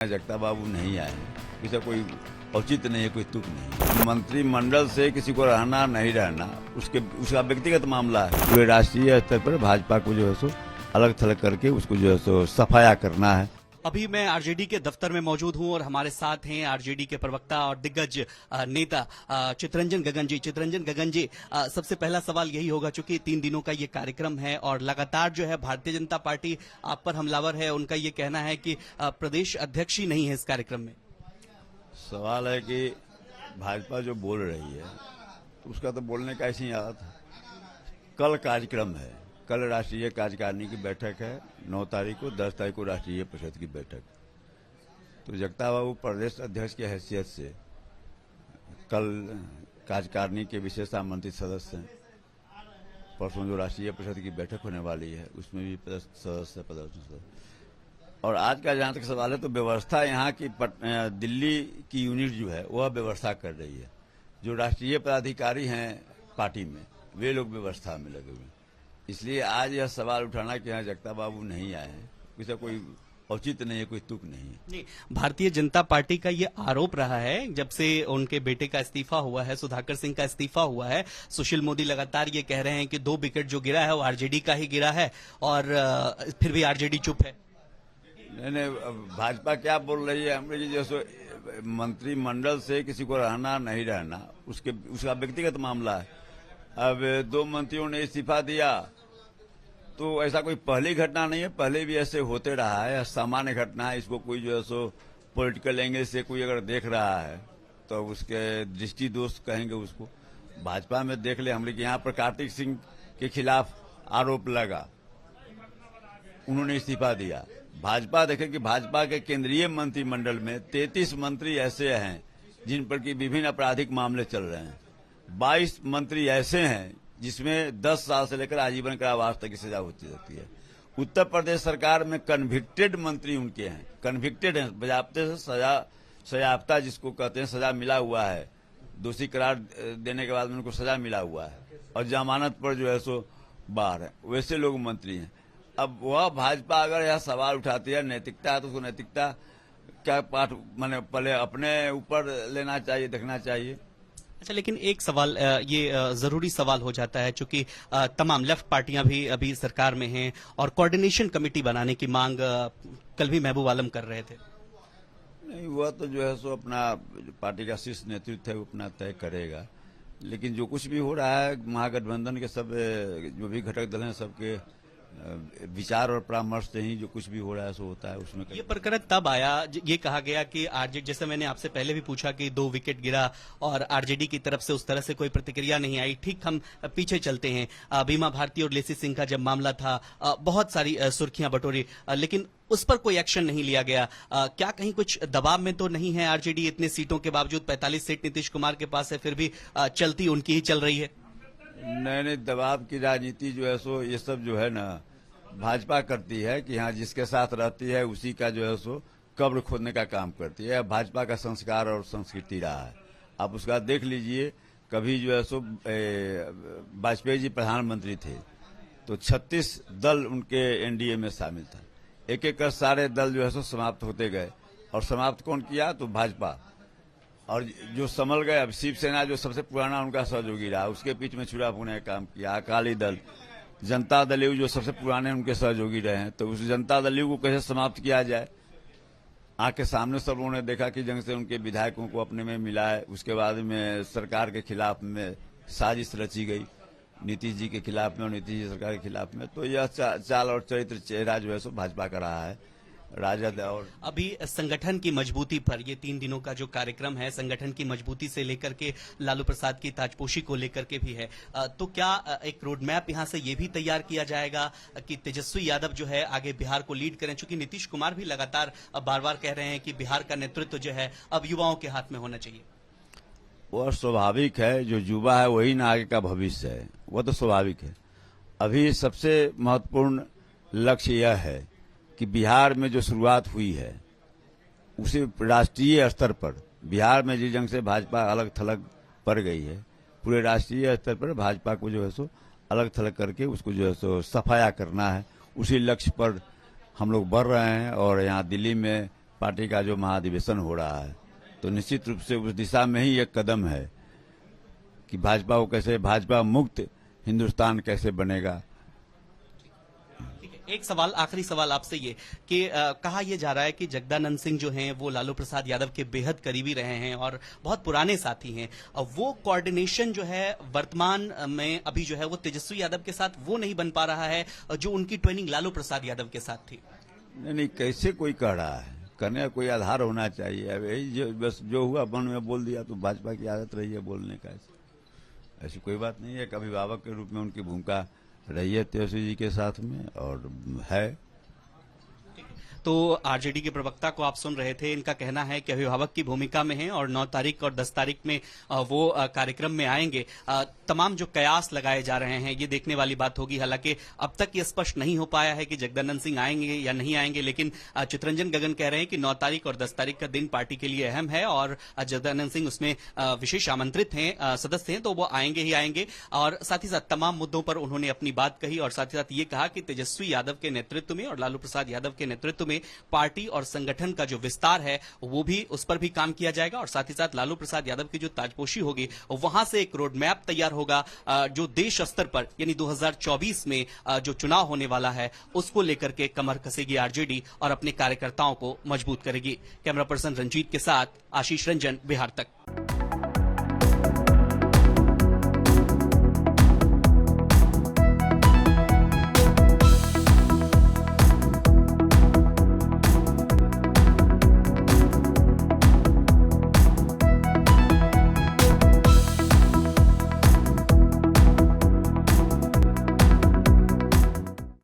जगता बाबू नहीं आए, इसका कोई औचित्य नहीं है, कोई तुक नहीं। मंत्रिमंडल से किसी को रहना नहीं रहना उसका व्यक्तिगत मामला है। पूरे राष्ट्रीय स्तर पर भाजपा को जो है सो अलग थलग करके उसको जो है सो सफाया करना है। अभी मैं आरजेडी के दफ्तर में मौजूद हूं और हमारे साथ हैं आरजेडी के प्रवक्ता और दिग्गज नेता चितरंजन गगन जी। चितरंजन गगन जी, सबसे पहला सवाल यही होगा, चूंकि 3 दिनों का ये कार्यक्रम है और लगातार जो है भारतीय जनता पार्टी आप पर हमलावर है। उनका ये कहना है कि प्रदेश अध्यक्ष ही नहीं है इस कार्यक्रम में। सवाल है कि भाजपा जो बोल रही है तो उसका तो बोलने का ऐसे ही आदत है। कल कार्यक्रम है, कल राष्ट्रीय कार्यकारिणी की बैठक है, 9 तारीख को, 10 तारीख को राष्ट्रीय परिषद की बैठक। तो जगता बाबू प्रदेश अध्यक्ष की हैसियत से कल कार्यकारिणी के विशेष आमंत्रित सदस्य हैं। परसों जो राष्ट्रीय परिषद की बैठक होने वाली है उसमें भी सदस्य। और आज का जहां तक सवाल है तो व्यवस्था यहाँ की दिल्ली की यूनिट जो है वह व्यवस्था कर रही है। जो राष्ट्रीय पदाधिकारी हैं पार्टी में वे लोग व्यवस्था में लगे हुए हैं। इसलिए आज यह सवाल उठाना कि यहाँ जगता बाबू नहीं आए हैं, इसका कोई औचित्य नहीं है, कोई तुक नहीं है। नहीं, भारतीय जनता पार्टी का ये आरोप रहा है जब से उनके बेटे का इस्तीफा हुआ है, सुधाकर सिंह का इस्तीफा हुआ है। सुशील मोदी लगातार ये कह रहे हैं कि 2 विकेट जो गिरा है वो आरजेडी का ही गिरा है और फिर भी आरजेडी चुप है। नहीं, भाजपा क्या बोल रही है, हमने जैसे मंत्रिमंडल से किसी को रहना नहीं रहना उसका व्यक्तिगत मामला है। अब 2 मंत्रियों ने इस्तीफा दिया तो ऐसा कोई पहली घटना नहीं है, पहले भी ऐसे होते रहा है, सामान्य घटना है। इसको कोई जो है सो पॉलिटिकल एंगल से कोई अगर देख रहा है तो उसके दृष्टि दोष कहेंगे उसको। भाजपा में देख ले, हम लोग यहाँ पर कार्तिक सिंह के खिलाफ आरोप लगा, उन्होंने इस्तीफा दिया। भाजपा देखे कि भाजपा के केंद्रीय मंत्रिमंडल में 33 मंत्री ऐसे हैं जिन पर कि विभिन्न आपराधिक मामले चल रहे हैं। 22 मंत्री ऐसे हैं जिसमें 10 साल से लेकर आजीवन कारावास तक की सजा होती रहती है। उत्तर प्रदेश सरकार में कन्विक्टेड मंत्री उनके हैं, कन्विक्टेड हैं, बजाबते से सजायाफ्ता जिसको कहते हैं, सजा मिला हुआ है, दोषी करार देने के बाद में उनको सजा मिला हुआ है और जमानत पर जो है सो बाहर है, वैसे लोग मंत्री हैं। अब वह भाजपा अगर यह सवाल उठाती है नैतिकता है तो उसको नैतिकता क्या पाठ माने पहले अपने ऊपर लेना चाहिए, देखना चाहिए। अच्छा, लेकिन एक सवाल ये जरूरी सवाल हो जाता है, चूंकि तमाम लेफ्ट पार्टियां भी अभी सरकार में हैं और कोऑर्डिनेशन कमेटी बनाने की मांग कल भी महबूब आलम कर रहे थे। नहीं, वह तो जो है सो अपना पार्टी का शीर्ष नेतृत्व है वो अपना तय करेगा। लेकिन जो कुछ भी हो रहा है महागठबंधन के सब जो भी घटक दल हैं सबके विचार और परामर्श से ही जो कुछ भी हो रहा है सो होता है। उसमें ये प्रकरण तब आया, ये कहा गया कि आरजेडी, जैसे मैंने आपसे पहले भी पूछा कि 2 विकेट गिरा और आरजेडी की तरफ से उस तरह से कोई प्रतिक्रिया नहीं आई। ठीक, हम पीछे चलते हैं, बीमा भारती और लेसी सिंह का जब मामला था बहुत सारी सुर्खियां बटोरी, लेकिन उस पर कोई एक्शन नहीं लिया गया। क्या कहीं कुछ दबाव में तो नहीं है आरजेडी? इतने सीटों के बावजूद 45 सीट नीतीश कुमार के पास है, फिर भी चलती उनकी ही चल रही है। नहीं, दबाव की राजनीति जो है सो ये सब जो है ना भाजपा करती है कि हाँ जिसके साथ रहती है उसी का जो है सो कब्र खोदने का काम करती है। भाजपा का संस्कार और संस्कृति रहा है। आप उसका देख लीजिए, कभी जो है सो वाजपेयी जी प्रधानमंत्री थे तो 36 दल उनके एनडीए में शामिल था। एक एक कर सारे दल जो है सो समाप्त होते गए और समाप्त कौन किया तो भाजपा। और जो संभल गए, अब शिवसेना जो सबसे पुराना उनका सहयोगी रहा उसके बीच में छुरा फूने का काम किया। अकाली दल, जनता दल जो सबसे पुराने उनके सहयोगी रहे हैं, तो उस जनता दल को कैसे समाप्त किया जाए। आंख के सामने सब लोगों ने देखा कि जंग से उनके विधायकों को अपने में मिला है। उसके बाद में सरकार के खिलाफ में साजिश रची गई, नीतीश जी के खिलाफ में और नीतीश जी सरकार के खिलाफ में। तो यह चाल और चरित्र चेहरा जो है सो भाजपा का रहा है, राजद। और अभी संगठन की मजबूती पर ये 3 दिनों का जो कार्यक्रम है, संगठन की मजबूती से लेकर के लालू प्रसाद की ताजपोशी को लेकर के भी है, तो क्या एक रोड मैप यहां से ये भी तैयार किया जाएगा कि तेजस्वी यादव जो है आगे बिहार को लीड करें? चूंकि नीतीश कुमार भी लगातार बार बार कह रहे हैं कि बिहार का नेतृत्व जो है अब युवाओं के हाथ में होना चाहिए। वह स्वाभाविक है, जो युवा है वही ना आगे का भविष्य है, वह तो स्वाभाविक है। अभी सबसे महत्वपूर्ण लक्ष्य यह है कि बिहार में जो शुरुआत हुई है उसे राष्ट्रीय स्तर पर, बिहार में जिस जंग से भाजपा अलग थलग पड़ गई है, पूरे राष्ट्रीय स्तर पर भाजपा को जो है सो अलग थलग करके उसको जो है सो सफाया करना है। उसी लक्ष्य पर हम लोग बढ़ रहे हैं और यहाँ दिल्ली में पार्टी का जो महाधिवेशन हो रहा है, तो निश्चित रूप से उस दिशा में ही एक कदम है कि भाजपा को कैसे, भाजपा मुक्त हिंदुस्तान कैसे बनेगा। एक सवाल, आखिरी सवाल आपसे ये कि कहा यह जा रहा है कि जगदानंद सिंह जो हैं वो लालू प्रसाद यादव के बेहद करीबी रहे हैं और बहुत पुराने साथी हैं। वो कोऑर्डिनेशन जो है वर्तमान में अभी जो है वो तेजस्वी यादव के साथ वो नहीं बन पा रहा है जो उनकी ट्रेनिंग लालू प्रसाद यादव के साथ थी। नहीं, कैसे कोई कह रहा है, करने का कोई आधार होना चाहिए। अब यही जो बस जो हुआ मन में बोल दिया, तो भाजपा की आदत रही है बोलने का। ऐसी कोई बात नहीं है। एक अभिभावक के रूप में उनकी भूमिका रही है तेजस्वी जी के साथ में और है। तो आरजेडी के प्रवक्ता को आप सुन रहे थे, इनका कहना है कि अभिभावक की भूमिका में है और 9 तारीख और 10 तारीख में वो कार्यक्रम में आएंगे। तमाम जो कयास लगाए जा रहे हैं ये देखने वाली बात होगी। हालांकि अब तक ये स्पष्ट नहीं हो पाया है कि जगदानंद सिंह आएंगे या नहीं आएंगे, लेकिन चितरंजन गगन कह रहे हैं कि 9 तारीख और 10 तारीख का दिन पार्टी के लिए अहम है और जगदानंद सिंह उसमें विशेष आमंत्रित हैं, सदस्य हैं, तो वो आएंगे ही आएंगे। और साथ ही साथ तमाम मुद्दों पर उन्होंने अपनी बात कही और साथ ही साथ ये कहा कि तेजस्वी यादव के नेतृत्व में और लालू प्रसाद यादव के नेतृत्व में पार्टी और संगठन का जो विस्तार है वो भी, उस पर भी काम किया जाएगा। और साथ ही साथ लालू प्रसाद यादव की जो ताजपोशी होगी वहां से एक रोड मैप तैयार होगा जो देश स्तर पर यानी 2024 में जो चुनाव होने वाला है उसको लेकर के कमर कसेगी आरजेडी और अपने कार्यकर्ताओं को मजबूत करेगी। कैमरा पर्सन रंजीत के साथ आशीष रंजन, बिहार तक।